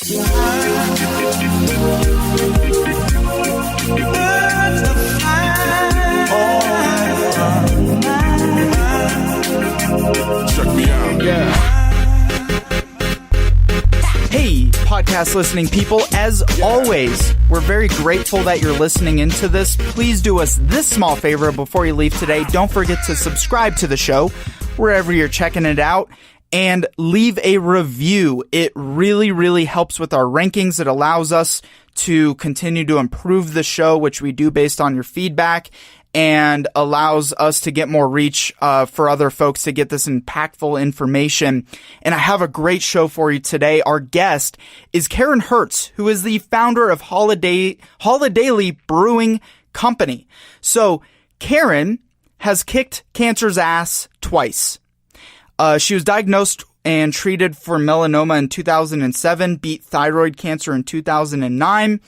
Check me out. Yeah. Hey, podcast listening people, as always, we're very grateful that you're listening into this. Please do us this small favor before you leave today. Don't forget to subscribe to the show wherever you're checking it out and leave a review. It really, really helps with our rankings. It allows us to continue to improve the show, which we do based on your feedback, and allows us to get more reach for other folks to get this impactful information. And I have a great show for you today. Our guest is Karen Hertz, who is the founder of Holidaily Brewing Company. So Karen has kicked cancer's ass twice. She was diagnosed and treated for melanoma in 2007, beat thyroid cancer in 2009,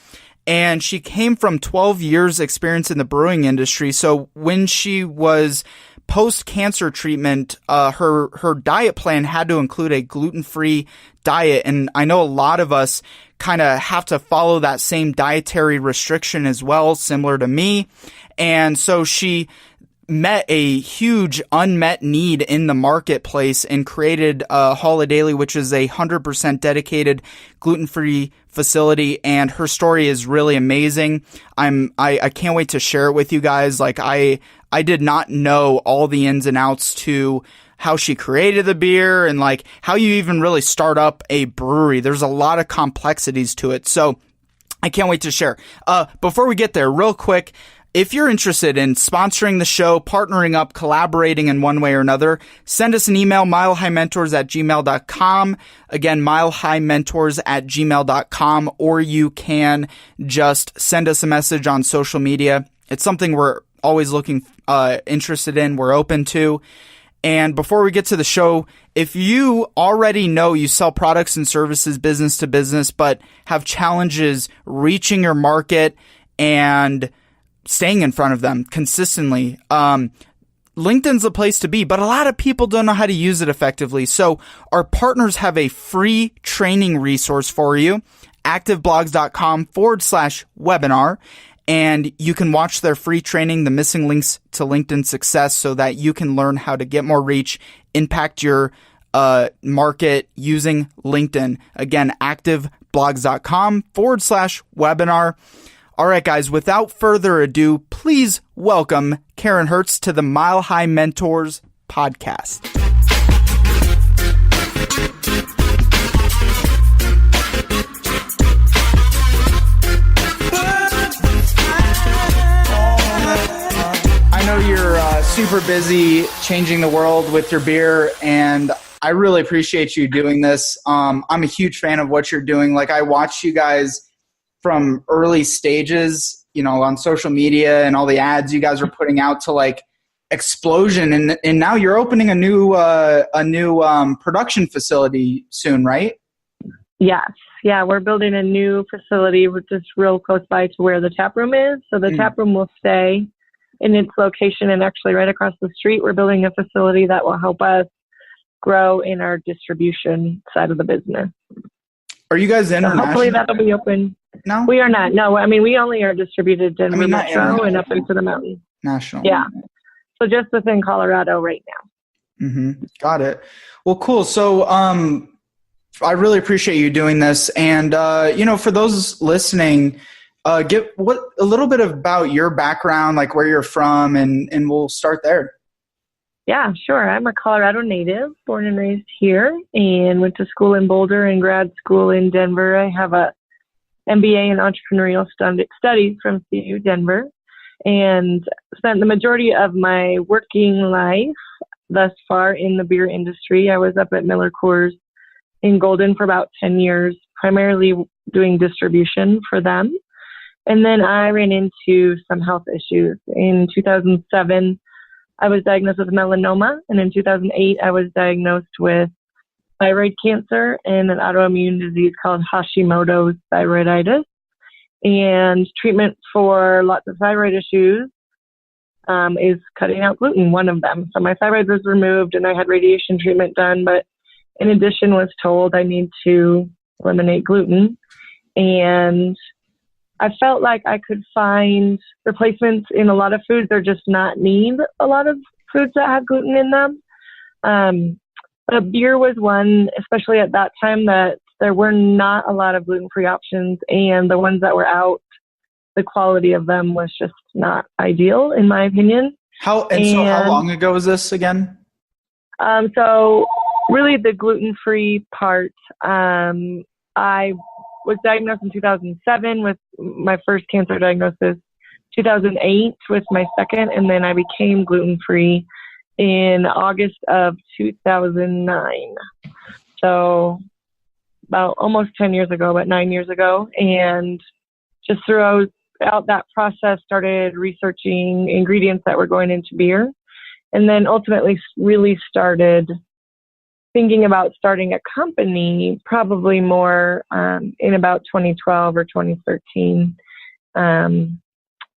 and she came from 12 years experience in the brewing industry. So when she was post-cancer treatment, her diet plan had to include a gluten-free diet. And I know a lot of us kind of have to follow that same dietary restriction as well, similar to me. And so she met a huge unmet need in the marketplace and created Holidaily, which is a 100% dedicated gluten-free facility. And her story is really amazing. I can't wait to share it with you guys. Like I did not know all the ins and outs to how she created the beer and like how you even really start up a brewery. There's a lot of complexities to it. So I can't wait to share. Before we get there, real quick, if you're interested in sponsoring the show, partnering up, collaborating in one way or another, send us an email, milehighmentors@gmail.com. Again, milehighmentors@gmail.com, or you can just send us a message on social media. It's something we're always interested in. We're open to. And before we get to the show, if you already know you sell products and services business to business, but have challenges reaching your market and staying in front of them consistently, LinkedIn's the place to be, but a lot of people don't know how to use it effectively. So our partners have a free training resource for you, activeblogs.com/webinar. And you can watch their free training, The Missing Links to LinkedIn Success, so that you can learn how to get more reach, impact your market using LinkedIn. Again, activeblogs.com/webinar. All right, guys, without further ado, please welcome Karen Hertz to the Mile High Mentors podcast. I know you're super busy changing the world with your beer, and I really appreciate you doing this. I'm a huge fan of what you're doing. Like, I watch you guys from early stages, you know, on social media and all the ads you guys are putting out to like explosion. And now you're opening a new production facility soon, right? Yes. Yeah. We're building a new facility, which is real close by to where the tap room is. So the tap room will stay in its location, and actually right across the street, we're building a facility that will help us grow in our distribution side of the business. Are you guys international? So hopefully that'll be open. No? We are not. No, I mean, we only are distributed Denver Metro and up into the mountains. National. Yeah. So just within Colorado right now. Mm-hmm. Got it. Well, cool. So I really appreciate you doing this. And, for those listening, get a little bit about your background, like where you're from, and we'll start there. Yeah, sure. I'm a Colorado native, born and raised here, and went to school in Boulder and grad school in Denver. I have a MBA in entrepreneurial studies from CU Denver, and spent the majority of my working life thus far in the beer industry. I was up at Miller Coors in Golden for about 10 years, primarily doing distribution for them. And then I ran into some health issues. In 2007, I was diagnosed with melanoma, and in 2008, I was diagnosed with thyroid cancer and an autoimmune disease called Hashimoto's thyroiditis. And treatment for lots of thyroid issues is cutting out gluten, one of them. So my thyroid was removed, and I had radiation treatment done, but in addition was told I need to eliminate gluten. And I felt like I could find replacements in a lot of foods or just not need a lot of foods that have gluten in them. But beer was one, especially at that time, that there were not a lot of gluten-free options, and the ones that were out, the quality of them was just not ideal, in my opinion. So how long ago was this again? So really the gluten-free part, I was diagnosed in 2007 with my first cancer diagnosis, 2008 with my second, and then I became gluten-free in August of 2009. So about almost 10 years ago, about 9 years ago. And just throughout that process, started researching ingredients that were going into beer. And then ultimately really started thinking about starting a company probably more in about 2012 or 2013. And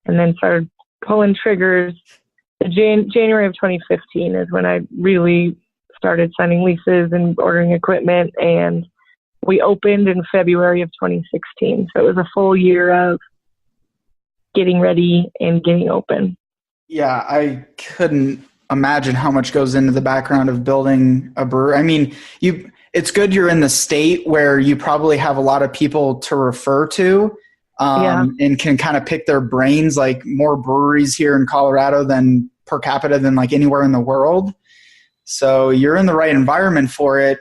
then started pulling triggers. January of 2015 is when I really started signing leases and ordering equipment, and we opened in February of 2016. So it was a full year of getting ready and getting open. Yeah, I couldn't imagine how much goes into the background of building a brewery. I mean, it's good you're in the state where you probably have a lot of people to refer to, and can kind of pick their brains, like more breweries here in Colorado than per capita than like anywhere in the world. So you're in the right environment for it.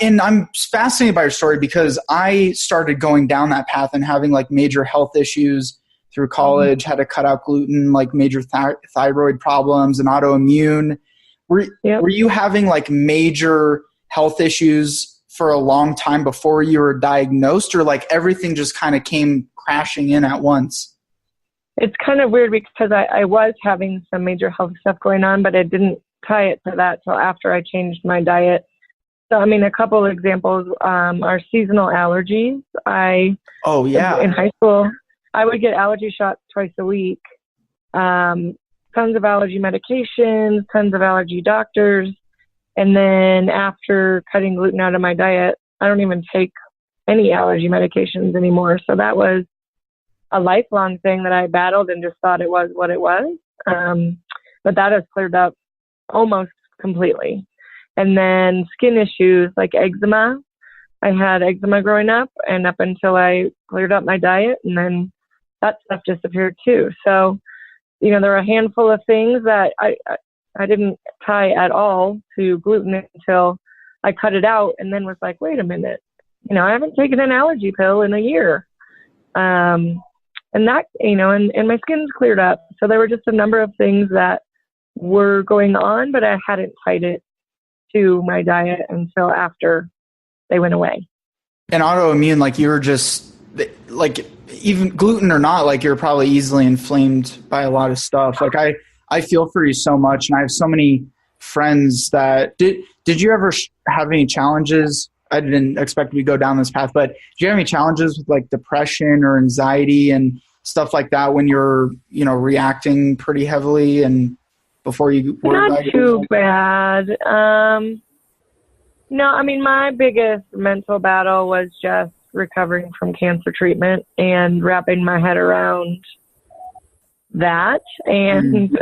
And I'm fascinated by your story because I started going down that path and having like major health issues through college, had to cut out gluten, like major thyroid problems and autoimmune. Were you having like major health issues for a long time before you were diagnosed, or like everything just kind of came crashing in at once? It's kind of weird because I was having some major health stuff going on, but I didn't tie it to that till after I changed my diet. So, I mean, a couple of examples are seasonal allergies. In high school, I would get allergy shots twice a week, tons of allergy medications, tons of allergy doctors. And then after cutting gluten out of my diet, I don't even take any allergy medications anymore. So that was a lifelong thing that I battled and just thought it was what it was. But that has cleared up almost completely. And then skin issues like eczema. I had eczema growing up, and up until I cleared up my diet, and then that stuff disappeared too. So, there were a handful of things that I didn't tie at all to gluten until I cut it out, and then was like, wait a minute, I haven't taken an allergy pill in a year. And that, and my skin's cleared up. So there were just a number of things that were going on, but I hadn't tied it to my diet until after they went away. And autoimmune, like you were just like, even gluten or not, like you're probably easily inflamed by a lot of stuff. Like I feel for you so much. And I have so many friends that did you ever have any challenges? I didn't expect we go down this path, but do you have any challenges with like depression or anxiety and stuff like that when you're, reacting pretty heavily and before you were Not diagnosed? too bad. No, I mean, my biggest mental battle was just recovering from cancer treatment and wrapping my head around that. And,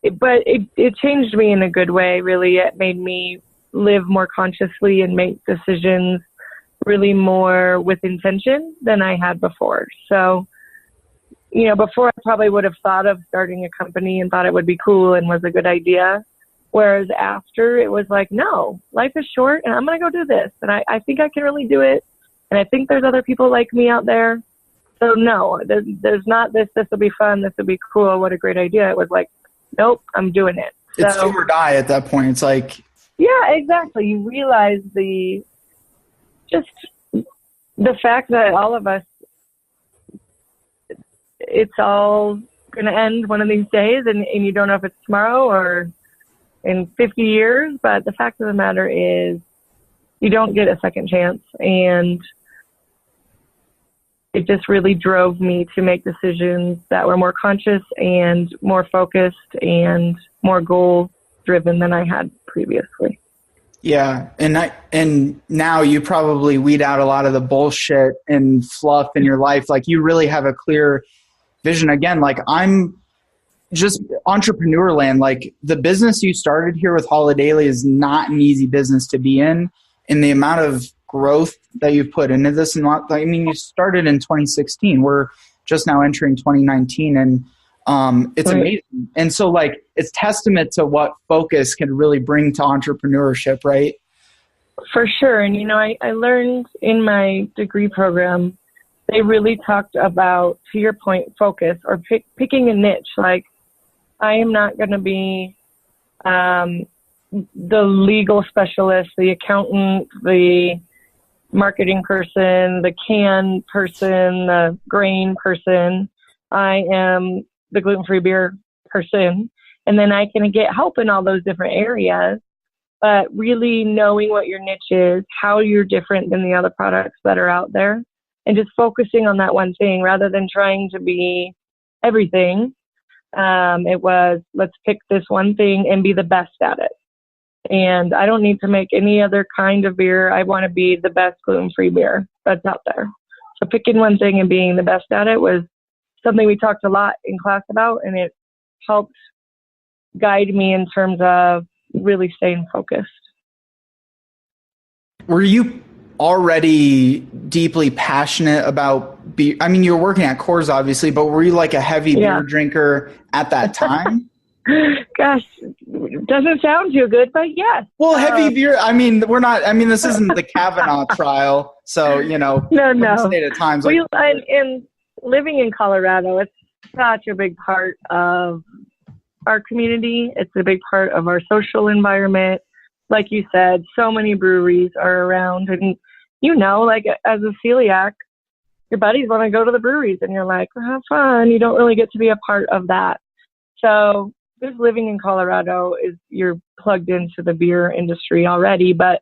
but it changed me in a good way, really. It made me live more consciously and make decisions really more with intention than I had before. So, before I probably would have thought of starting a company and thought it would be cool and was a good idea. Whereas after, it was like, no, life is short and I'm going to go do this. And I think I can really do it. And I think there's other people like me out there. So no, there's not this will be fun, this will be cool, what a great idea. It was like, nope, I'm doing it. It's do or die at that point. It's like... Yeah, exactly. You realize the fact that all of us, it's all going to end one of these days, and you don't know if it's tomorrow or in 50 years, but the fact of the matter is you don't get a second chance, and it just really drove me to make decisions that were more conscious and more focused and more goal driven than I had previously. Yeah, and now you probably weed out a lot of the bullshit and fluff in your life. Like you really have a clear vision. Again, like I'm just entrepreneur land. Like the business you started here with Holidaily is not an easy business to be in, and the amount of growth that you've put into this. And I mean, you started in 2016. We're just now entering 2019, and it's amazing. And so like it's testament to what focus can really bring to entrepreneurship, right? For sure. And, I learned in my degree program, they really talked about, to your point, focus or picking a niche. Like I am not going to be the legal specialist, the accountant, the marketing person, the can person, the grain person. I am the gluten-free beer person. And then I can get help in all those different areas. But really knowing what your niche is, how you're different than the other products that are out there, and just focusing on that one thing rather than trying to be everything. It was, let's pick this one thing and be the best at it. And I don't need to make any other kind of beer. I want to be the best gluten-free beer that's out there. So picking one thing and being the best at it was something we talked a lot in class about, and it helped guide me in terms of really staying focused. Were you already deeply passionate about beer? I mean, you were working at Coors, obviously, but were you like a heavy beer drinker at that time? Gosh, doesn't sound too good, but yes. Well, heavy beer, I mean, this isn't the Kavanaugh trial, so, No. State of times. And living in Colorado, it's such a big part of our community. It's a big part of our social environment. Like you said, so many breweries are around, and like as a celiac, your buddies want to go to the breweries and you're like, well, have fun. You don't really get to be a part of that. So just living in Colorado you're plugged into the beer industry already. But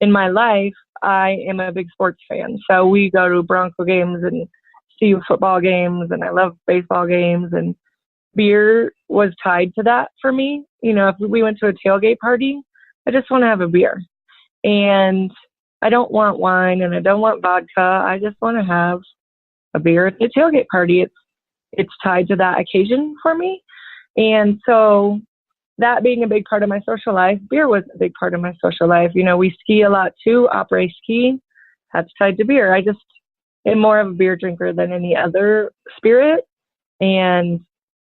in my life, I am a big sports fan. So we go to Bronco games and see football games, and I love baseball games, and beer was tied to that for me. If we went to a tailgate party, I just want to have a beer, and I don't want wine and I don't want vodka. I just want to have a beer at the tailgate party. It's tied to that occasion for me. And so that being a big part of my social life, beer was a big part of my social life. We ski a lot too, après ski. That's tied to beer. I just am more of a beer drinker than any other spirit. And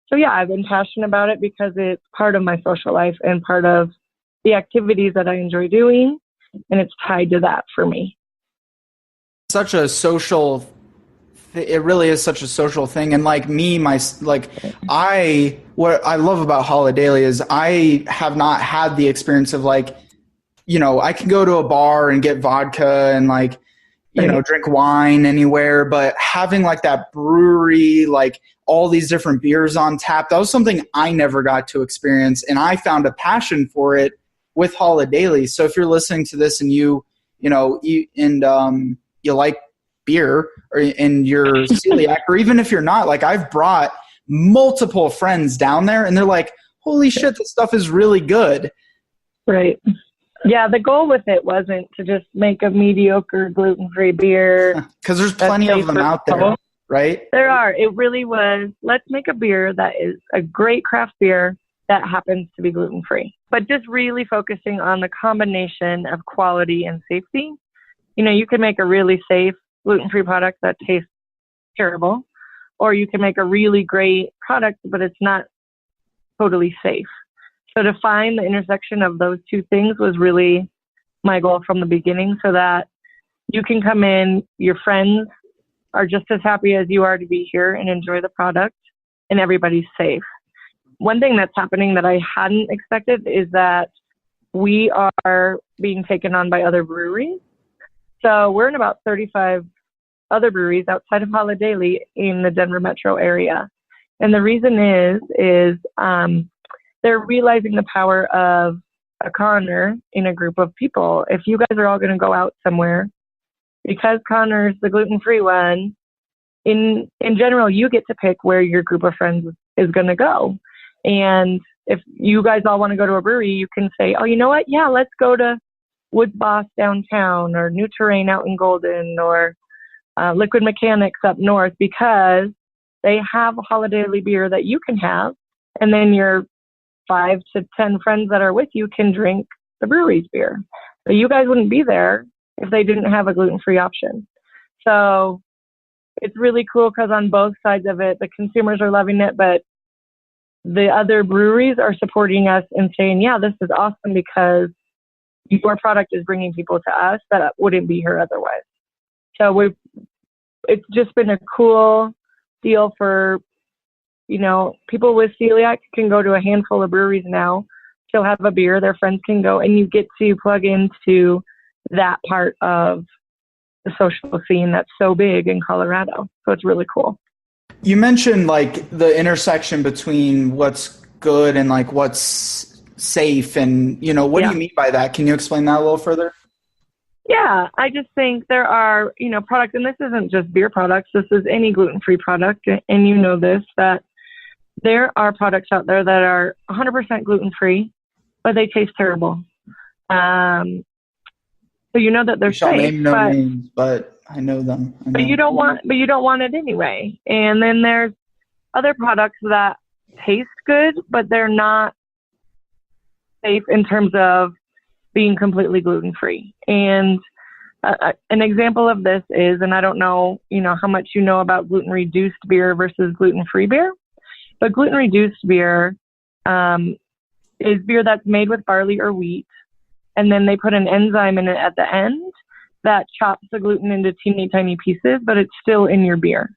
so, yeah, I've been passionate about it because it's part of my social life and part of the activities that I enjoy doing. And it's tied to that for me. Such a social it really is such a social thing. And like me, what I love about Holidaily is I have not had the experience of like, I can go to a bar and get vodka and like, drink wine anywhere, but having like that brewery, like all these different beers on tap, that was something I never got to experience. And I found a passion for it with Holidaily. So if you're listening to this and you like beer and you're celiac, or even if you're not, like I've brought multiple friends down there and they're like, holy shit, this stuff is really good. Right. Yeah, the goal with it wasn't to just make a mediocre gluten-free beer. Because there's plenty of them out there, right? There are. It really was, let's make a beer that is a great craft beer that happens to be gluten-free. But just really focusing on the combination of quality and safety. You can make a really safe gluten-free product that tastes terrible, or you can make a really great product, but it's not totally safe. So to find the intersection of those two things was really my goal from the beginning, so that you can come in, your friends are just as happy as you are to be here and enjoy the product, and everybody's safe. One thing that's happening that I hadn't expected is that we are being taken on by other breweries. So we're in about 35 other breweries outside of Holidaily in the Denver metro area. And the reason is they're realizing the power of a Connor in a group of people. If you guys are all going to go out somewhere, because Connor's the gluten-free one, in general, you get to pick where your group of friends is going to go. And if you guys all want to go to a brewery, you can say, oh, you know what? Yeah, let's go to Woods Boss downtown, or New Terrain out in Golden, or Liquid Mechanics up north, because they have a Holidaily beer that you can have, and then your 5 to 10 friends that are with you can drink the brewery's beer. But you guys wouldn't be there if they didn't have a gluten-free option. So it's really cool because on both sides of it, the consumers are loving it, but the other breweries are supporting us and saying, yeah, this is awesome because your product is bringing people to us that wouldn't be here otherwise. So it's just been a cool deal for, people with celiac can go to a handful of breweries now. They'll have a beer, their friends can go, and you get to plug into that part of the social scene that's so big in Colorado. So it's really cool. You mentioned like the intersection between what's good and like what's safe, and what do you mean by that? Can you explain that a little further? Yeah, I just think there are, products, and this isn't just beer products, this is any gluten-free product, and this, that there are products out there that are 100% gluten-free, but they taste terrible. So that they're shall safe, name no names, but I know them. But you don't want it anyway. And then there's other products that taste good, but they're not safe in terms of being completely gluten-free. And an example of this is, and I don't know, how much you know about gluten-reduced beer versus gluten-free beer, but gluten-reduced beer is beer that's made with barley or wheat, and then they put an enzyme in it at the end that chops the gluten into teeny tiny pieces, but it's still in your beer.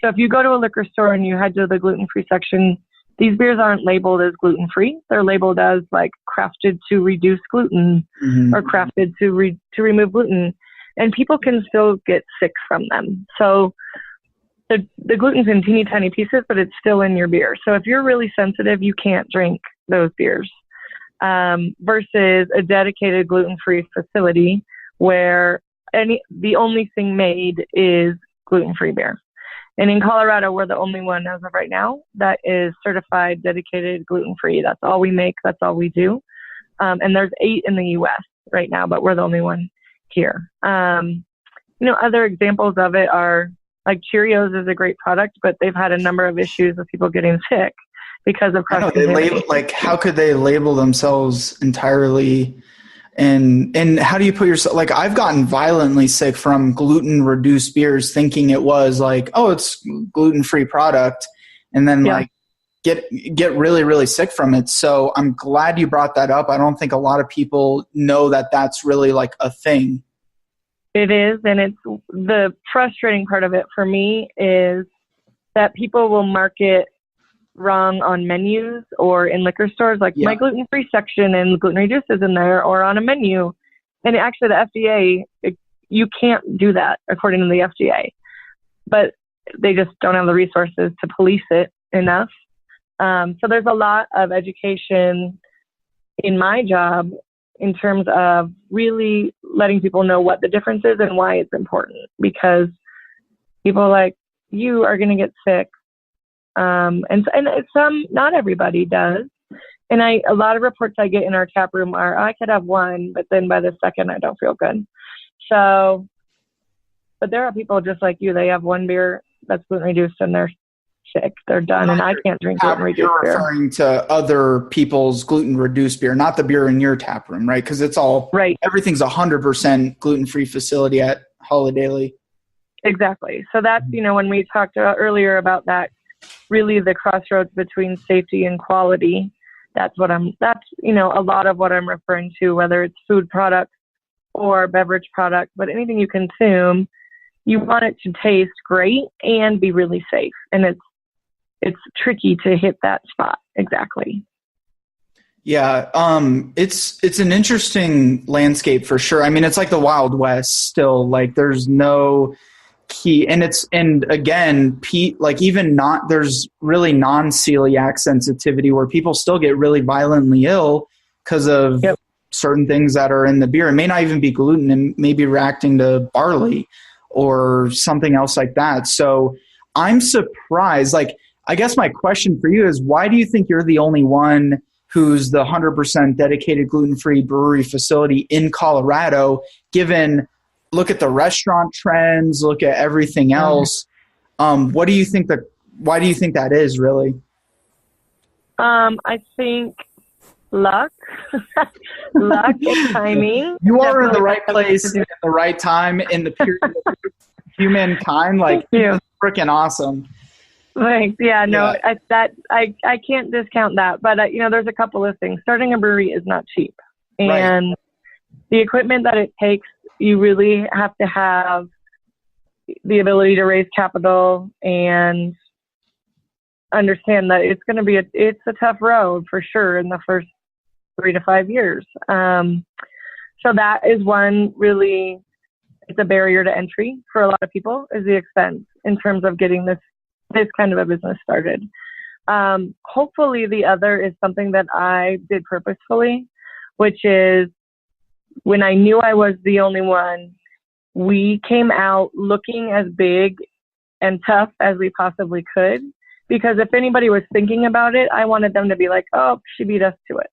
So if you go to a liquor store and you head to the gluten-free section, these beers aren't labeled as gluten-free. They're labeled as like crafted to reduce gluten or crafted to remove gluten, and people can still get sick from them. So the gluten's in teeny tiny pieces, but it's still in your beer. So if you're really sensitive, you can't drink those beers. Versus a dedicated gluten-free facility where the only thing made is gluten-free beer. And in Colorado, we're the only one as of right now that is certified dedicated gluten-free. That's all we make. That's all we do. And there's 8 in the U.S. right now, but we're the only one here. Other examples of it are like Cheerios is a great product, but they've had a number of issues with people getting sick because of cross-contamination. How could they label themselves entirely? And how do you put yourself, like I've gotten violently sick from gluten-reduced beers thinking it was like, oh, it's gluten-free product. And then get really, really sick from it. So I'm glad you brought that up. I don't think a lot of people know that that's really like a thing. It is. And it's the frustrating part of it for me is that people will market wrong on menus or in liquor stores, like my gluten-free section and gluten-reduced is in there, or on a menu. And actually the FDA, you can't do that according to the FDA, but they just don't have the resources to police it enough. So there's a lot of education in my job in terms of really letting people know what the difference is and why it's important, because people like you are going to get sick. And some, not everybody does. And a lot of reports I get in our tap room are, I could have one, but then by the second, I don't feel good. So, but there are people just like you, they have one beer that's gluten reduced and they're sick. They're done. And I can't drink gluten reduced beer. You're referring to other people's gluten reduced beer, not the beer in your tap room, right? Because it's all, everything's 100% gluten-free facility at Holidaily. Exactly. So that's, when we talked earlier about that, really the crossroads between safety and quality. That's a lot of what I'm referring to, whether it's food products or beverage products, but anything you consume, you want it to taste great and be really safe. And it's tricky to hit that spot. Exactly. Yeah. It's an interesting landscape for sure. I mean, it's like the Wild West still, like there's no key, and again, there's really non-celiac sensitivity where people still get really violently ill because of certain things that are in the beer. It may not even be gluten, and maybe reacting to barley or something else like that. So I'm surprised. Like, I guess my question for you is, why do you think you're the only one who's the 100% dedicated gluten-free brewery facility in Colorado, look at the restaurant trends, look at everything else. Why do you think that is really? I think luck, luck and timing. You are in the right place at the right time in the period of humankind. Like, it's freaking awesome. Thanks. Yeah, no, yeah. I can't discount that. But, there's a couple of things. Starting a brewery is not cheap. And the equipment that it takes, you really have to have the ability to raise capital and understand that it's going to be it's a tough road for sure in the first 3 to 5 years. So that is one really, it's a barrier to entry for a lot of people, is the expense in terms of getting this kind of a business started. Hopefully the other is something that I did purposefully, which is when I knew I was the only one, we came out looking as big and tough as we possibly could. Because if anybody was thinking about it, I wanted them to be like, oh, she beat us to it.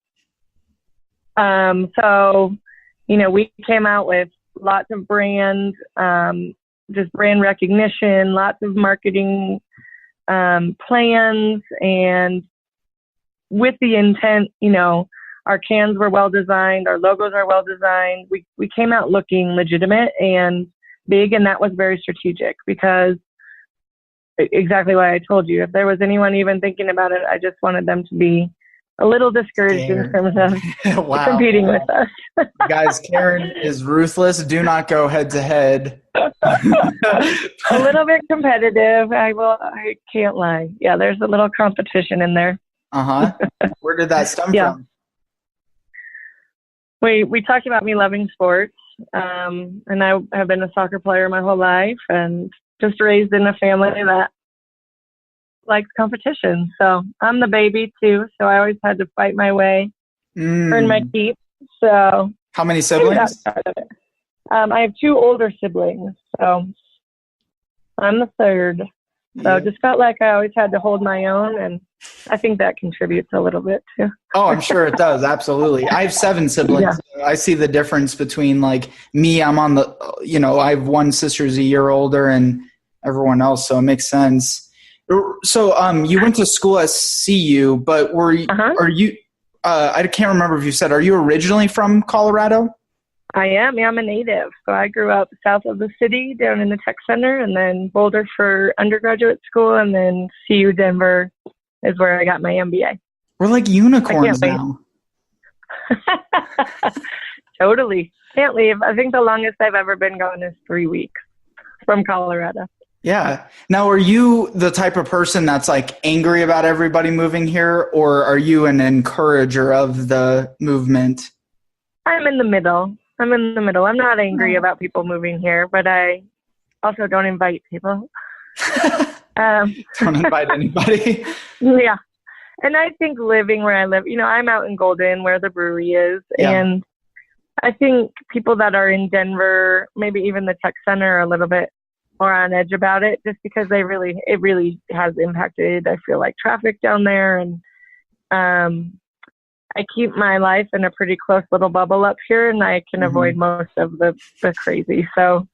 So, we came out with lots of brand, just brand recognition, lots of marketing plans, and with the intent, our cans were well designed, our logos are well designed. We came out looking legitimate and big, and that was very strategic because exactly what I told you. If there was anyone even thinking about it, I just wanted them to be a little discouraged in terms of competing with us. Guys, Karen is ruthless. Do not go head to head. A little bit competitive. I can't lie. Yeah, there's a little competition in there. Where did that stem from? We talked about me loving sports, and I have been a soccer player my whole life, and just raised in a family that likes competition. So I'm the baby too. So I always had to fight my way, earn my keep. So how many siblings? I have 2 older siblings. So I'm the third. So it just felt like I always had to hold my own, and I think that contributes a little bit too. Oh, I'm sure it does. Absolutely. I have 7 siblings. Yeah. I see the difference between like me. I'm on the, I have one sister who's a year older and everyone else. So it makes sense. So you went to school at CU, but are you, I can't remember if you said, are you originally from Colorado? I am. Yeah, I'm a native. So I grew up south of the city down in the tech center, and then Boulder for undergraduate school, and then CU Denver is where I got my MBA. We're like unicorns now. Totally. Can't leave. I think the longest I've ever been gone is 3 weeks from Colorado. Yeah. Now, are you the type of person that's like angry about everybody moving here, or are you an encourager of the movement? I'm in the middle. I'm not angry about people moving here, but I also don't invite people. Don't invite anybody. Yeah. And I think living where I live, I'm out in Golden where the brewery is. Yeah. And I think people that are in Denver, maybe even the tech center, are a little bit more on edge about it just because it really has impacted, I feel like, traffic down there. And I keep my life in a pretty close little bubble up here, and I can avoid most of the crazy. So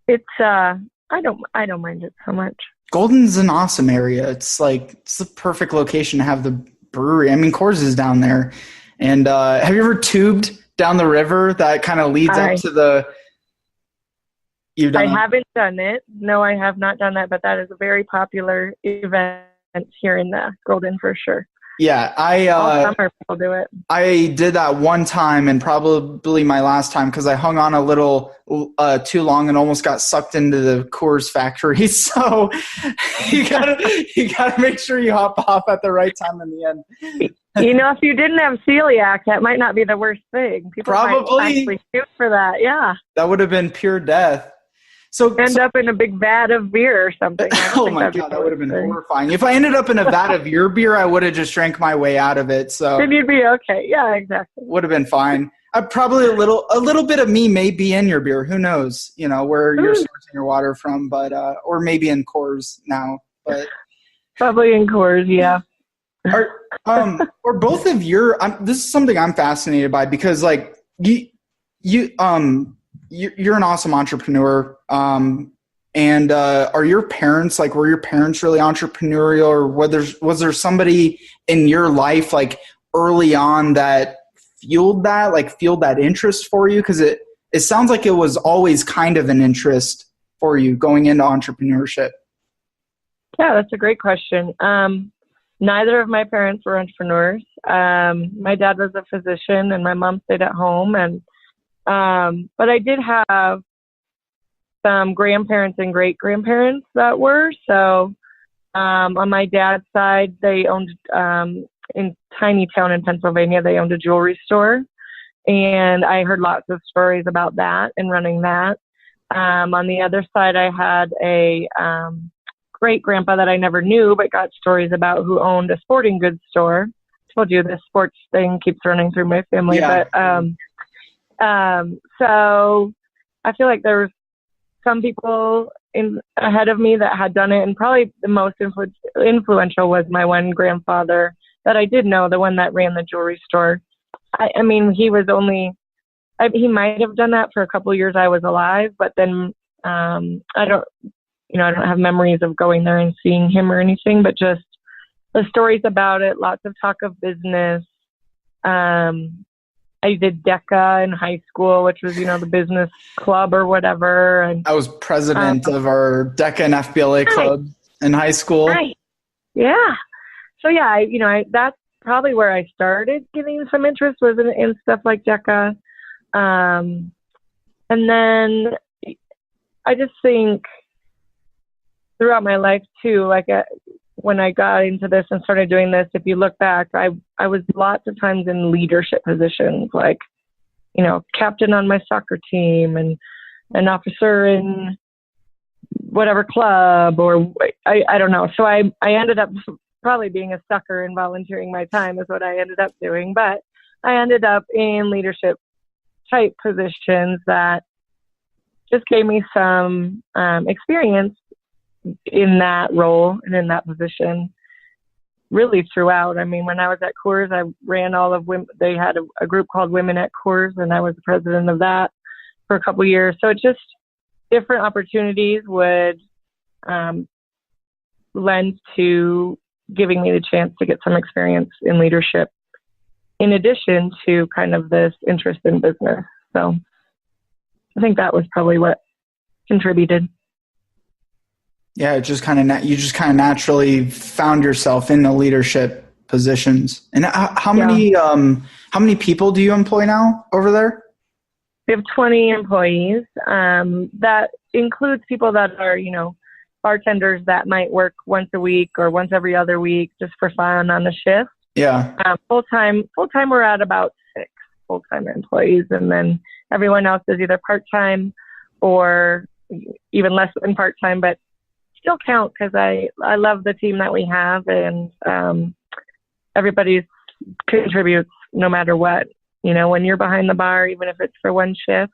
it's I don't mind it so much. Golden's an awesome area. It's the perfect location to have the brewery. I mean, Coors is down there. And have you ever tubed down the river that kind of leads up to the? I haven't done it. No, I have not done that, but that is a very popular event here in the Golden for sure. Yeah, all summer people do it. I did that one time, and probably my last time, because I hung on a little too long and almost got sucked into the Coors factory. So you gotta make sure you hop off at the right time in the end. If you didn't have celiac, that might not be the worst thing. People probably might actually shoot for that. Yeah, that would have been pure death. End up in a big vat of beer or something. Oh my God, that would have been horrifying. If I ended up in a vat of your beer, I would have just drank my way out of it. So then you'd be okay. Yeah, exactly. Would have been fine. Probably a little bit of me may be in your beer. Who knows? Where you're sourcing your water from, but or maybe in Coors now. But probably in Coors, yeah. Or both of your, this is something I'm fascinated by because like you're an awesome entrepreneur. And are your parents were your parents really entrepreneurial, or was there somebody in your life like early on that fueled that interest for you? Because it sounds like it was always kind of an interest for you going into entrepreneurship. Yeah, that's a great question. Neither of my parents were entrepreneurs. My dad was a physician and my mom stayed at home. But I did have some grandparents and great-grandparents that were. So on my dad's side, they owned, in tiny town in Pennsylvania, they owned a jewelry store. And I heard lots of stories about that and running that. On the other side, I had a great-grandpa that I never knew, but got stories about, who owned a sporting goods store. I told you this sports thing keeps running through my family. Yeah. But so I feel like there was some people ahead of me that had done it, and probably the most influential was my one grandfather that I did know, the one that ran the jewelry store. I mean, he might have done that for a couple of years I was alive, but then I don't have memories of going there and seeing him or anything, but just the stories about it, lots of talk of business. I did DECA in high school, which was, the business club or whatever. And I was president of our DECA and FBLA club in high school. Right. Yeah. So yeah, that's probably where I started getting some interest, was in stuff like DECA. And then I just think throughout my life too, when I got into this and started doing this, if you look back, I was lots of times in leadership positions, captain on my soccer team and an officer in whatever club, or I don't know. So I ended up probably being a sucker and volunteering my time is what I ended up doing. But I ended up in leadership type positions that just gave me some experience in that role and in that position really throughout. I mean, when I was at Coors, I ran all of women. They had a group called Women at Coors, and I was the president of that for a couple of years. So it just, different opportunities would lend to giving me the chance to get some experience in leadership, in addition to kind of this interest in business. So I think that was probably what contributed. Yeah, you just kind of naturally found yourself in the leadership positions. And how many people do you employ now over there? We have 20 employees. That includes people that are, bartenders that might work once a week or once every other week just for fun on the shift. Yeah. Full-time, we're at about 6 full-time employees. And then everyone else is either part-time or even less than part-time, but still count, because I love the team that we have, and everybody contributes no matter what. When you're behind the bar, even if it's for one shift,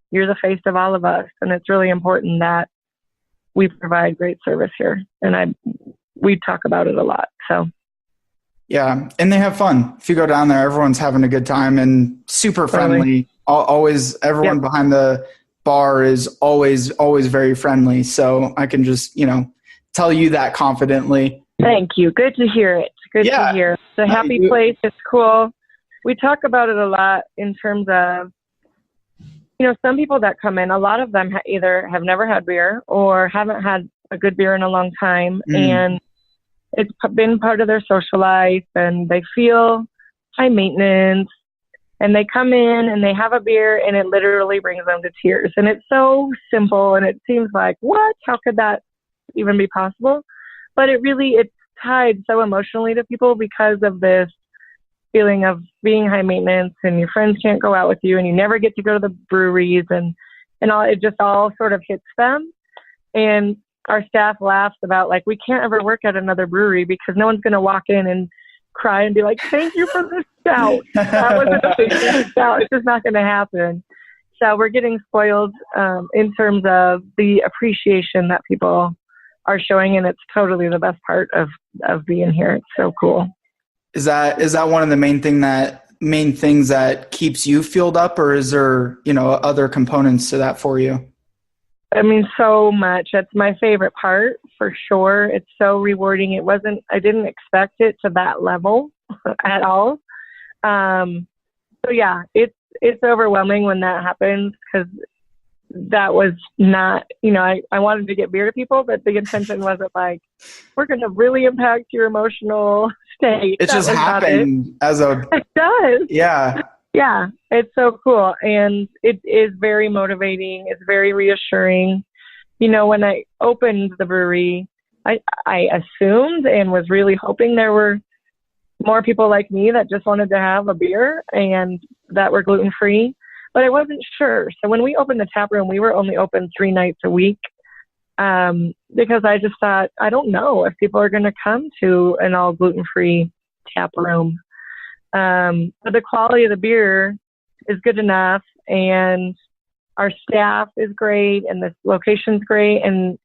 you're the face of all of us, and it's really important that we provide great service here. And we talk about it a lot. So yeah, and they have fun. If you go down there, everyone's having a good time and super friendly. Always, everyone behind the bar is always very friendly. So I can just, tell you that confidently. Thank you. Good to hear it. Good to hear. It's a happy place. It's cool. We talk about it a lot in terms of, some people that come in, a lot of them either have never had beer or haven't had a good beer in a long time. And it's been part of their social life, and they feel high maintenance. And they come in and they have a beer, and it literally brings them to tears. And it's so simple, and it seems like, what? How could that even be possible? But it's tied so emotionally to people because of this feeling of being high maintenance, and your friends can't go out with you, and you never get to go to the breweries, and all. It just all sort of hits them. And our staff laughs about, we can't ever work at another brewery because no one's going to walk in and cry and be like, thank you for the stout. That wasn't a big stout. It's just not going to happen. So we're getting spoiled in terms of the appreciation that people are showing, and it's totally the best part of being here. It's so cool. Is that one of the main things that keeps you fueled up, or is there, other components to that for you? I mean, so much. That's my favorite part for sure. It's so rewarding. I didn't expect it to that level at all. So yeah, it's overwhelming when that happens, because that was not, I wanted to get beer to people, but the intention wasn't like, we're going to really impact your emotional state. It just happened It does. Yeah. Yeah, it's so cool. And it is very motivating. It's very reassuring. When I opened the brewery, I assumed and was really hoping there were more people like me that just wanted to have a beer and that were gluten-free, but I wasn't sure. So when we opened the tap room, we were only open 3 nights a week, because I just thought, I don't know if people are going to come to an all gluten-free tap room. But the quality of the beer is good enough, and our staff is great, and the location's great. And,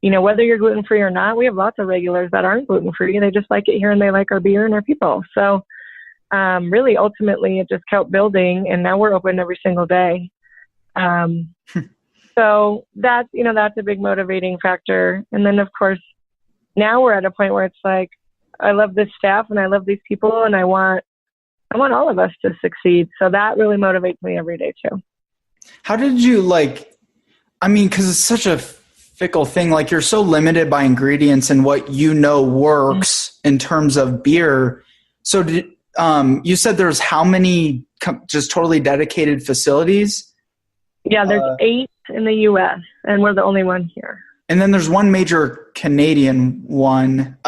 whether you're gluten-free or not, we have lots of regulars that aren't gluten-free. They just like it here, and they like our beer and our people. So, really, ultimately, it just kept building, and now we're open every single day. So that's a big motivating factor. And then, of course, now we're at a point where it's like, I love this staff and I love these people, and I want all of us to succeed. So that really motivates me every day too. How did you because it's such a fickle thing, like you're so limited by ingredients and what works in terms of beer. So you said there's how many just totally dedicated facilities? Yeah, there's 8 in the U.S. and we're the only one here. And then there's one major Canadian one,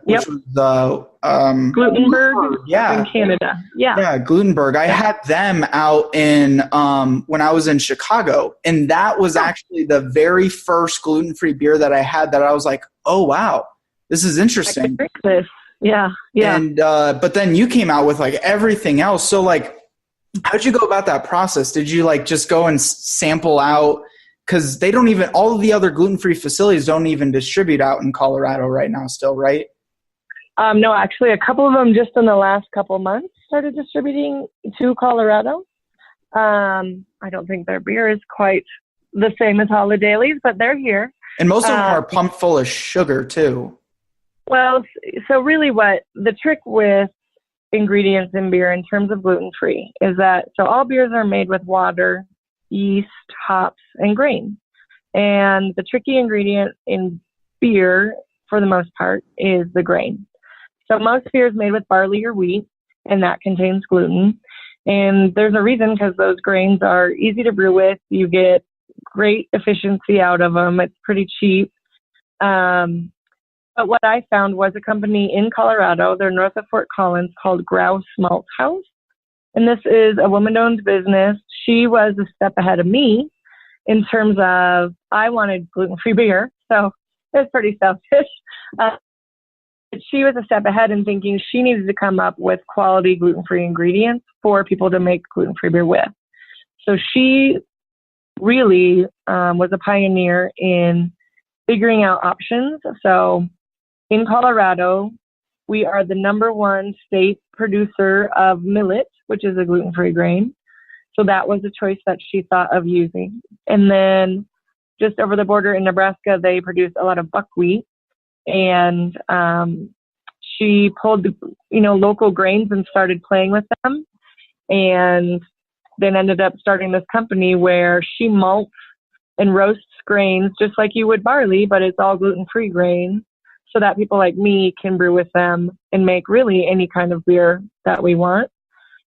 which was the Glutenberg in Canada. Yeah, Glutenberg. I had them out in when I was in Chicago, and that was actually the very first gluten-free beer that I had that I was like, oh wow, this is interesting. I can drink this. Yeah. And but then you came out with like everything else. So like, how'd you go about that process? Did you just go and sample out? Because they don't even, all of the other gluten-free facilities don't even distribute out in Colorado right now still, right? No, actually, a couple of them just in the last couple months started distributing to Colorado. I don't think their beer is quite the same as Holidaily's, but they're here. And most of them are pumped full of sugar too. Well, so really what the trick with ingredients in beer in terms of gluten-free is that, so all beers are made with water, yeast, hops, and grain. And the tricky ingredient in beer, for the most part, is the grain. So most beer is made with barley or wheat, and that contains gluten. And there's a reason, because those grains are easy to brew with. You get great efficiency out of them. It's pretty cheap. But what I found was a company in Colorado, they're north of Fort Collins, called Grouse Malt House. And this is a woman-owned business. She was a step ahead of me in terms of, I wanted gluten-free beer, so it was pretty selfish. She was a step ahead in thinking she needed to come up with quality gluten-free ingredients for people to make gluten-free beer with. So she really was a pioneer in figuring out options. So in Colorado, we are the #1 state producer of millet, which is a gluten-free grain. So that was a choice that she thought of using. And then just over the border in Nebraska, they produce a lot of buckwheat. And she pulled, local grains and started playing with them. And then ended up starting this company where she malts and roasts grains just like you would barley, but it's all gluten-free grain, so that people like me can brew with them and make really any kind of beer that we want.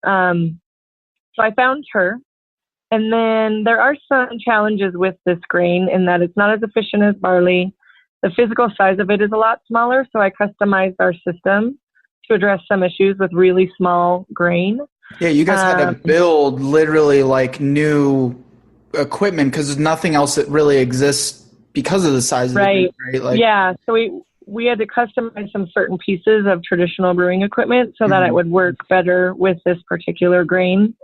So I found her. And then there are some challenges with this grain in that it's not as efficient as barley. The physical size of it is a lot smaller, so I customized our system to address some issues with really small grain. Yeah, you guys had to build literally like new equipment because there's nothing else that really exists because of the size of the beer, right? Like, yeah, so we had to customize some certain pieces of traditional brewing equipment so that it would work better with this particular grain.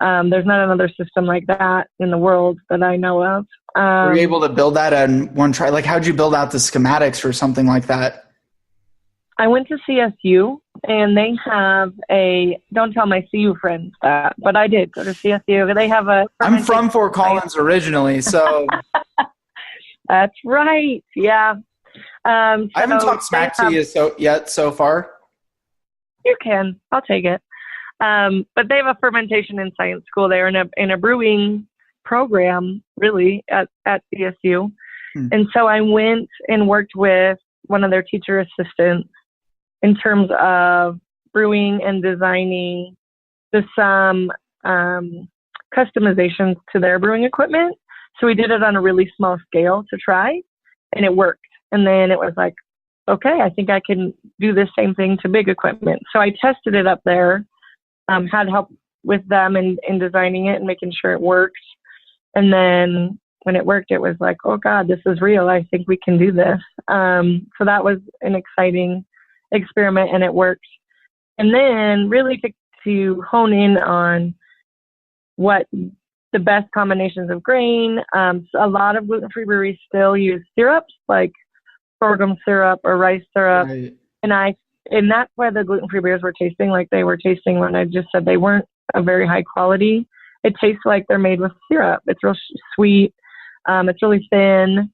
There's not another system like that in the world that I know of. Were you able to build that in one try? Like, how'd you build out the schematics for something like that? I went to CSU, and they have don't tell my CU friends that, but I did go to CSU. They have a I'm from Fort Collins originally, so. That's right. Yeah. I haven't talked smack to you so far. You can. I'll take it. But they have a fermentation and science school there, in a brewing program, really, at CSU. And so I went and worked with one of their teacher assistants in terms of brewing and designing some customizations to their brewing equipment. So we did it on a really small scale to try, and it worked. And then it was like, okay, I think I can do the same thing to big equipment. So I tested it up there, had help with them in designing it and making sure it worked. And then when it worked, it was like, oh God, this is real. I think we can do this. So that was an exciting experiment, and it worked. And then really to hone in on what the best combinations of grain. So a lot of gluten-free breweries still use syrups like sorghum syrup or rice syrup. Right. And that's why the gluten-free beers were tasting like they were tasting when I just said they weren't a very high quality. It tastes like they're made with syrup. It's real sweet. It's really thin.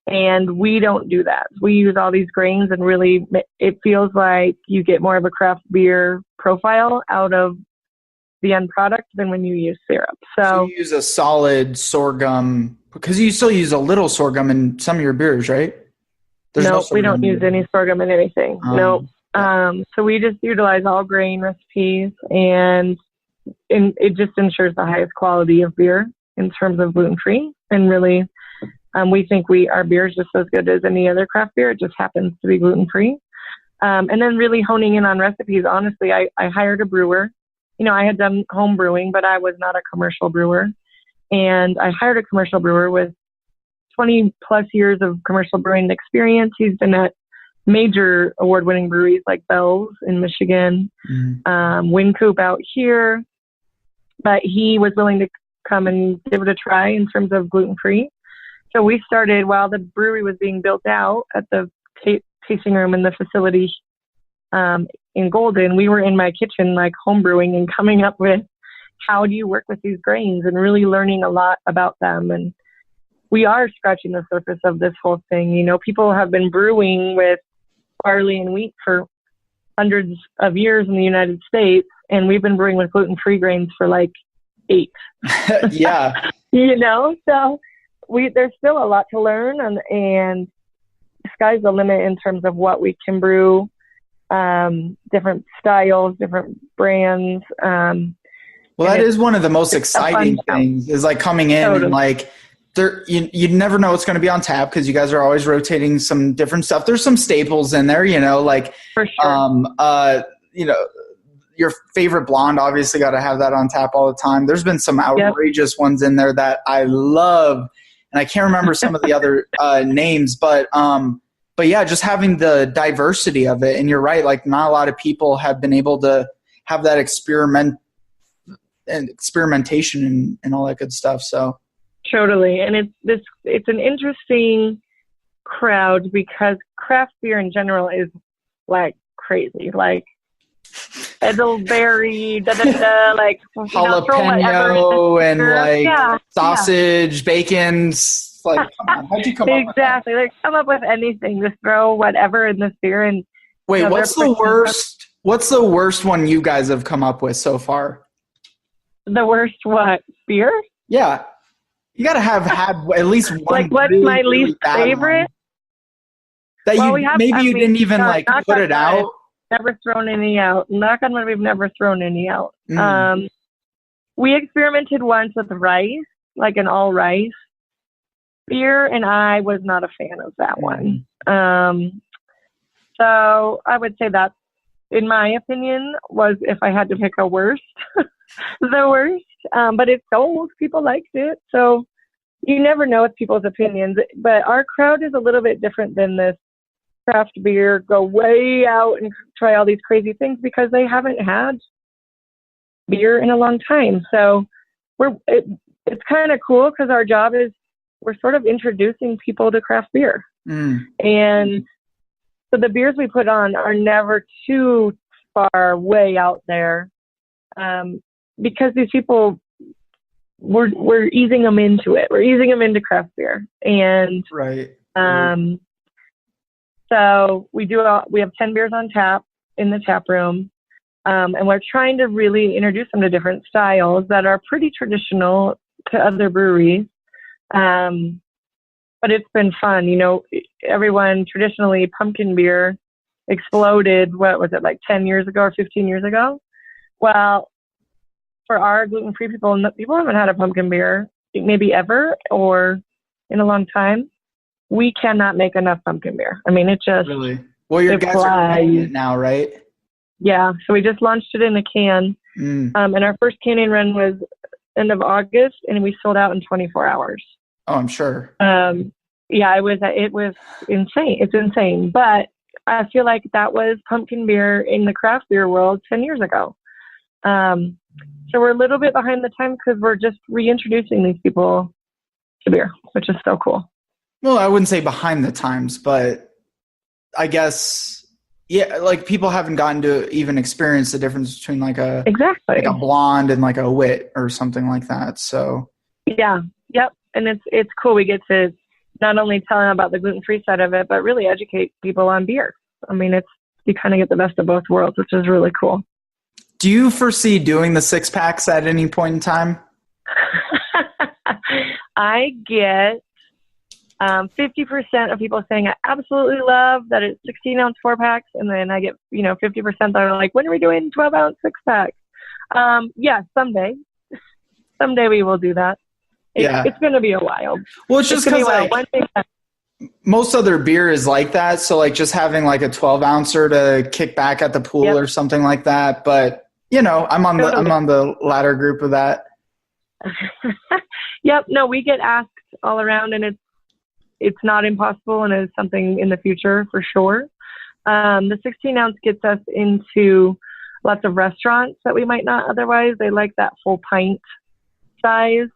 And we don't do that. We use all these grains, and really it feels like you get more of a craft beer profile out of the end product than when you use syrup. So you use a solid sorghum, because you still use a little sorghum in some of your beers, right? No, we don't use any sorghum in anything. No. So we just utilize all grain recipes, and it just ensures the highest quality of beer in terms of gluten-free. And really, we think our beer is just as good as any other craft beer. It just happens to be gluten-free. And then really honing in on recipes. Honestly, I hired a brewer. I had done home brewing, but I was not a commercial brewer. And I hired a commercial brewer with 20 plus years of commercial brewing experience. He's been at major award-winning breweries like Bell's in Michigan, Wincoop out here. But he was willing to come and give it a try in terms of gluten-free. So we started while the brewery was being built out at the tasting room in the facility in Golden. We were in my kitchen, like home brewing and coming up with how do you work with these grains and really learning a lot about them. And we are scratching the surface of this whole thing. People have been brewing with barley and wheat for hundreds of years in the United States, and we've been brewing with gluten-free grains for like 8. Yeah. So there's still a lot to learn, and the sky's the limit in terms of what we can brew, different styles, different brands. Well, that is one of the most exciting things, is like coming in and like you never know what's going to be on tap, because you guys are always rotating some different stuff. There's some staples in there, like for sure. Your favorite blonde, obviously got to have that on tap all the time. There's been some outrageous ones in there that I love, and I can't remember some of the other names, but yeah, just having the diversity of it. And you're right, like not a lot of people have been able to have that experimentation and all that good stuff. So totally. And it's an interesting crowd, because craft beer in general is like crazy. Like Edelberry, like jalapeno and sausage, bacon. Like, come on, how'd you come up with that? Exactly. Like, come up with anything. Just throw whatever in this beer. And wait, what's the worst? What's the worst one you guys have come up with so far? The worst what? Beer? Yeah, you got to have had at least one. Like, what's really, my least favorite? That you didn't even like put it out. Never thrown any out. Knock on wood, we've never thrown any out. We experimented once with rice, like an all rice beer, and I was not a fan of that one. So I would say that, in my opinion, was, if I had to pick a worst, the worst. But it sold. People liked it. So you never know with people's opinions. But our crowd is a little bit different than this craft beer, go way out and try all these crazy things, because they haven't had beer in a long time. So it's kind of cool, because our job is we're sort of introducing people to craft beer. And So the beers we put on are never too far way out there, because these people, we're easing them into it. We're easing them into craft beer, and Right. So we have 10 beers on tap in the tap room, and we're trying to really introduce them to different styles that are pretty traditional to other breweries. But it's been fun. Everyone traditionally, pumpkin beer exploded, what was it, like 10 years ago or 15 years ago? Well, for our gluten-free people haven't had a pumpkin beer maybe ever or in a long time. We cannot make enough pumpkin beer. I mean, it just Really. Well, your guys are making it now, right? Yeah. So we just launched it in a can, and our first canning run was end of August, and we sold out in 24 hours. Oh, I'm sure. Yeah, it was insane. It's insane, but I feel like that was pumpkin beer in the craft beer world 10 years ago. So we're a little bit behind the times because we're just reintroducing these people to beer, which is so cool. Well, I wouldn't say behind the times, but I guess, yeah, like people haven't gotten to even experience the difference between like a blonde and like a wit or something like that. So yeah, yep. And it's cool. We get to not only tell them about the gluten-free side of it, but really educate people on beer. I mean, you kind of get the best of both worlds, which is really cool. Do you foresee doing the 6-packs at any point in time? I get 50% of people saying I absolutely love that it's 16-ounce 4-packs, and then I get 50% that are like, when are we doing 12-ounce 6-packs? Yeah, someday we will do that. It's going to be a while. Well, it's just because most other beer is like that. So like just having like a 12-ouncer to kick back at the pool or something like that. But I'm on the latter group of that. Yep. No, we get asked all around, and it's not impossible, and it's something in the future for sure. The 16-ounce gets us into lots of restaurants that we might not otherwise. They like that full pint size.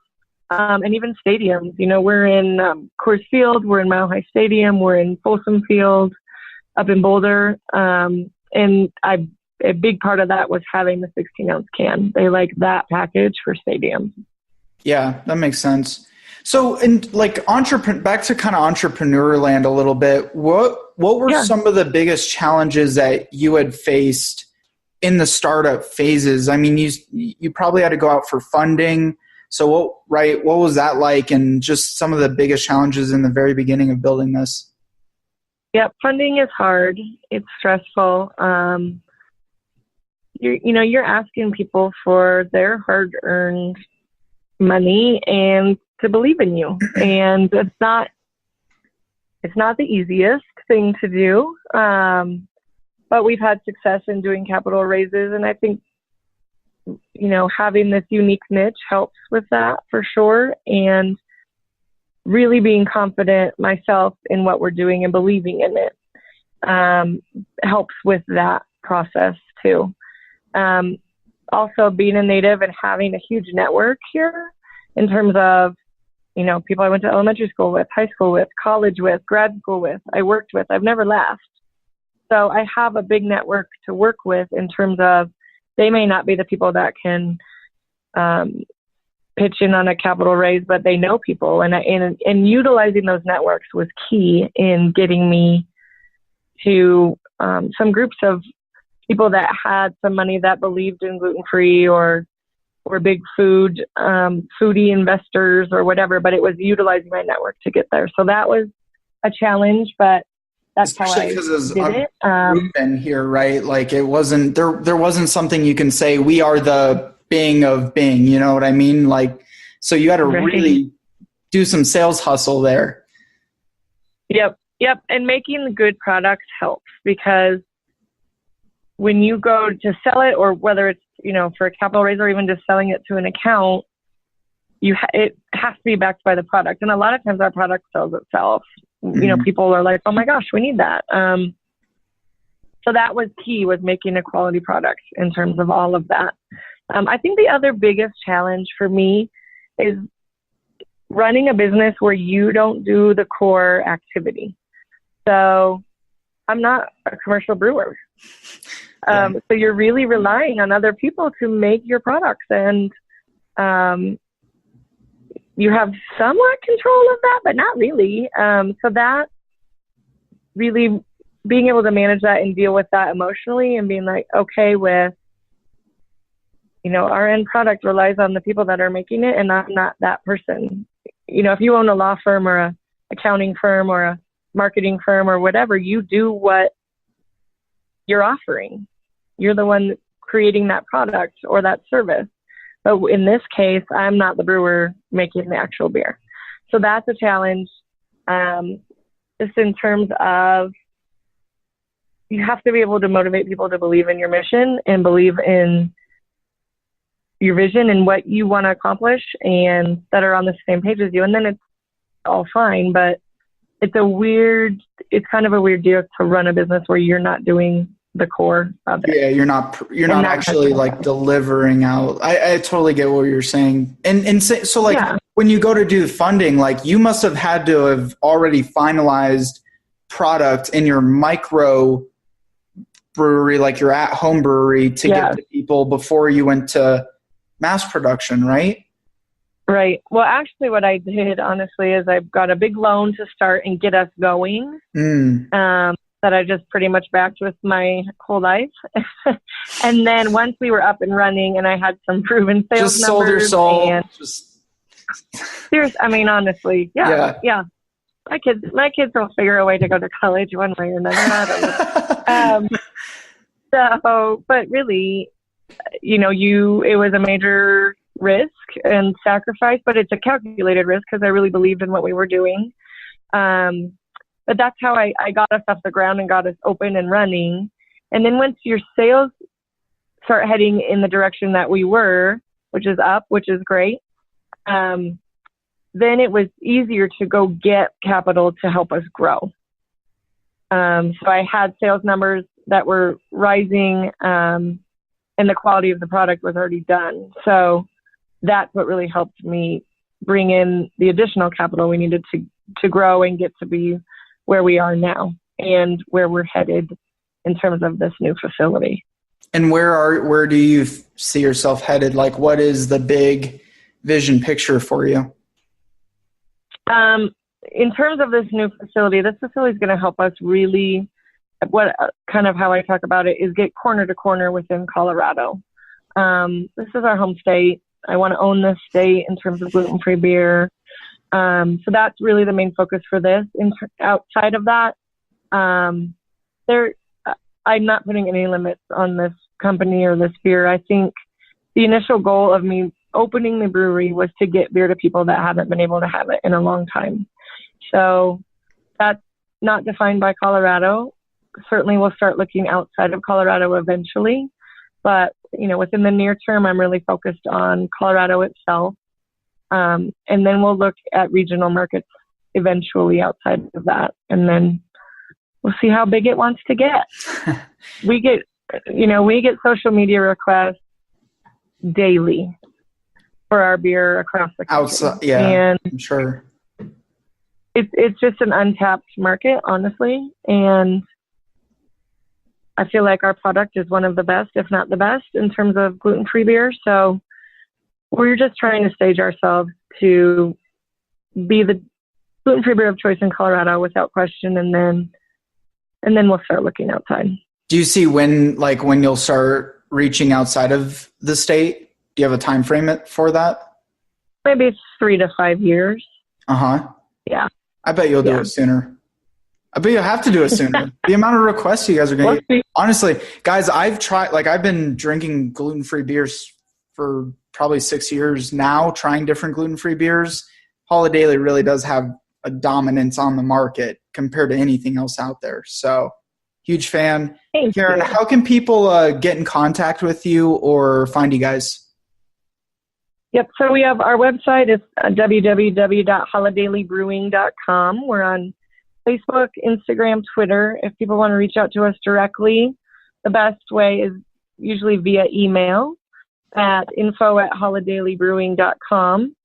And even stadiums, we're in Coors Field, we're in Mile High Stadium, we're in Folsom Field up in Boulder. And a big part of that was having the 16-ounce can. They like that package for stadiums. Yeah, that makes sense. So, and like back to kind of entrepreneur land a little bit, what were some of the biggest challenges that you had faced in the startup phases? I mean, you probably had to go out for funding. So what was that like, and just some of the biggest challenges in the very beginning of building this? Yeah, funding is hard. It's stressful. You're asking people for their hard-earned money and to believe in you, and it's not the easiest thing to do. But we've had success in doing capital raises, and I think having this unique niche helps with that for sure. And really being confident myself in what we're doing and believing in it helps with that process too. Also being a native and having a huge network here in terms of, people I went to elementary school with, high school with, college with, grad school with, I worked with, I've never left. So I have a big network to work with in terms of they may not be the people that can pitch in on a capital raise, but they know people. And utilizing those networks was key in getting me to some groups of people that had some money that believed in gluten-free or big foodie investors or whatever, but it was utilizing my network to get there. So that was a challenge, but that's especially how I did it. Proven here, right? Like it wasn't there wasn't something you can say we are the Bing of Bing, you know what I mean? Like, so you had to really do some sales hustle there. Yep. And making good products helps, because when you go to sell it, or whether it's, for a capital raise or even just selling it to an account, it has to be backed by the product. And a lot of times our product sells itself. Mm-hmm. People are like, oh my gosh, we need that. So that was key, was making a quality product in terms of all of that. I think the other biggest challenge for me is running a business where you don't do the core activity. So I'm not a commercial brewer. So you're really relying on other people to make your products, and you have somewhat control of that, but not really. So that really being able to manage that and deal with that emotionally and being like, okay with, our end product relies on the people that are making it, and I'm not that person. If you own a law firm or a accounting firm or a marketing firm or whatever, you do what you're offering. You're the one creating that product or that service. But in this case, I'm not the brewer making the actual beer. So that's a challenge. Just in terms of, you have to be able to motivate people to believe in your mission and believe in your vision and what you want to accomplish, and that are on the same page as you. And then it's all fine, but it's kind of a weird deal to run a business where you're not doing the core of it. Yeah, you're not actually like delivering out. I totally get what you're saying. And so like when you go to do funding, like you must have had to have already finalized product in your micro brewery, like your at home brewery, to get to people before you went to mass production, right? Right. Well, actually what I did, honestly, is I got a big loan to start and get us going. That I just pretty much backed with my whole life. And then once we were up and running and I had some proven sales just numbers. Sold your soul. Seriously, I mean, honestly, yeah. My kids will figure a way to go to college one way or another. I don't know. But really, it was a major risk and sacrifice, but it's a calculated risk because I really believed in what we were doing. But that's how I got us off the ground and got us open and running. And then once your sales start heading in the direction that we were, which is up, which is great, then it was easier to go get capital to help us grow. So I had sales numbers that were rising, and the quality of the product was already done. So that's what really helped me bring in the additional capital we needed to grow and get to be where we are now and where we're headed in terms of this new facility. And where do you see yourself headed? Like, what is the big vision picture for you? In terms of this new facility, this facility is going to help us really, kind of how I talk about it, is get corner to corner within Colorado. This is our home state. I want to own this state in terms of gluten-free beer. So that's really the main focus for this. Outside of that, I'm not putting any limits on this company or this beer. I think the initial goal of me opening the brewery was to get beer to people that haven't been able to have it in a long time. So that's not defined by Colorado. Certainly we'll start looking outside of Colorado eventually, but within the near term, I'm really focused on Colorado itself. And then we'll look at regional markets eventually outside of that. And then we'll see how big it wants to get. We get social media requests daily for our beer across the country. Outside, yeah, and I'm sure. It's just an untapped market, honestly. And I feel like our product is one of the best, if not the best, in terms of gluten-free beer. So we're just trying to stage ourselves to be the gluten-free beer of choice in Colorado without question, and then we'll start looking outside. Do you see when you'll start reaching outside of the state? Do you have a time frame for that? Maybe it's 3 to 5 years. Yeah. I bet you'll do it sooner. I bet you'll have to do it sooner. The amount of requests you guys are going to get. Honestly, guys, I've been drinking gluten-free beers for probably 6 years now, trying different gluten-free beers. Holidaily really does have a dominance on the market compared to anything else out there. So huge fan. Thank Karen, you. how can people get in contact with you or find you guys? Yep. So we have our website is www.holidailybrewing.com. We're on Facebook, Instagram, Twitter. If people want to reach out to us directly, the best way is usually via email at info@holidailybrewing.com.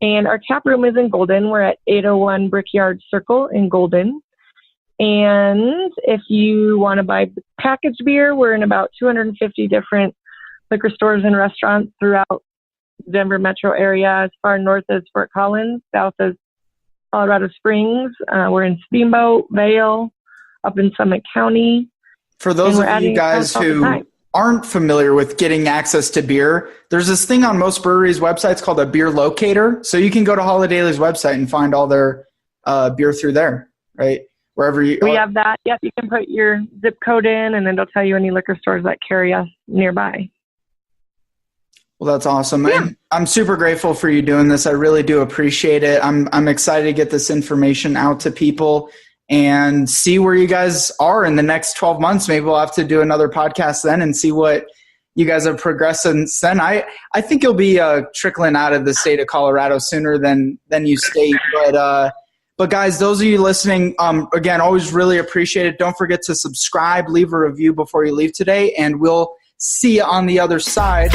And our tap room is in Golden. We're at 801 Brickyard Circle in Golden. And if you want to buy packaged beer, we're in about 250 different liquor stores and restaurants throughout the Denver metro area, as far north as Fort Collins, south as Colorado Springs. We're in Steamboat, Vail, up in Summit County. For those of you guys who aren't familiar with getting access to beer, there's this thing on most breweries' websites called a beer locator. So you can go to Holidaily's website and find all their beer through there, right? Wherever you We have that. Yep, you can put your zip code in, and then it'll tell you any liquor stores that carry us nearby. Well, that's awesome. Yeah. And I'm super grateful for you doing this. I really do appreciate it. I'm excited to get this information out to people and see where you guys are in the next 12 months. Maybe we'll have to do another podcast then and see what you guys have progressed since then. I think you'll be trickling out of the state of Colorado sooner than you state. But guys, those of you listening, again, always really appreciate it. Don't forget to subscribe, leave a review before you leave today, and we'll see you on the other side.